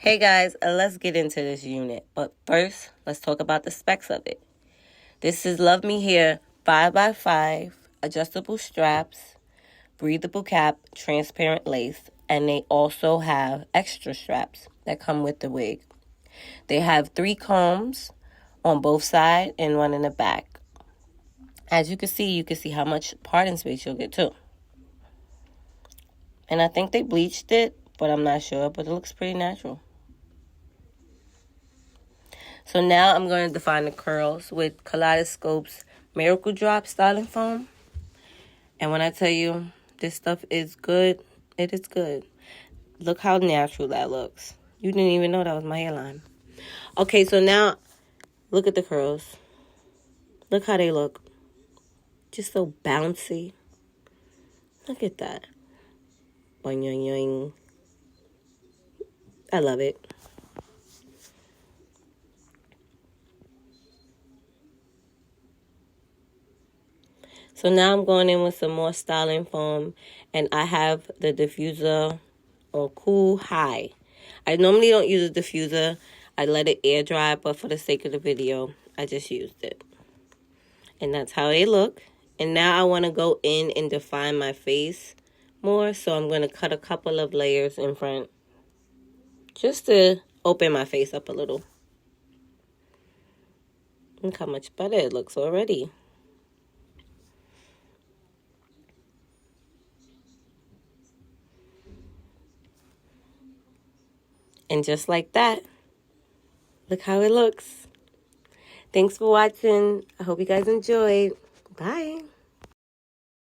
Hey guys, let's get into this unit. But first, let's talk about the specs of it. This is Love Me Hair 5x5, adjustable straps, breathable cap, transparent lace, and they also have extra straps that come with the wig. They have 3 combs on both sides and one in the back. As you can see how much parting space you'll get too. And I think they bleached it, but I'm not sure, but it looks pretty natural. So now I'm going to define the curls with Kaleidoscope's Miracle Drop Styling Foam. And when I tell you this stuff is good, it is good. Look how natural that looks. You didn't even know that was my hairline. Okay, so now look at the curls. Look how they look. Just so bouncy. Look at that. Boing, boing, boing. I love it. So now I'm going in with some more styling foam, and I have the diffuser on cool high. I normally don't use a diffuser. I let it air dry, but for the sake of the video, I just used it. And that's how they look. And now I want to go in and define my face more, so I'm going to cut a couple of layers in front just to open my face up a little. Look how much better it looks already. And just like that, look how it looks. Thanks for watching. I hope you guys enjoyed. Bye.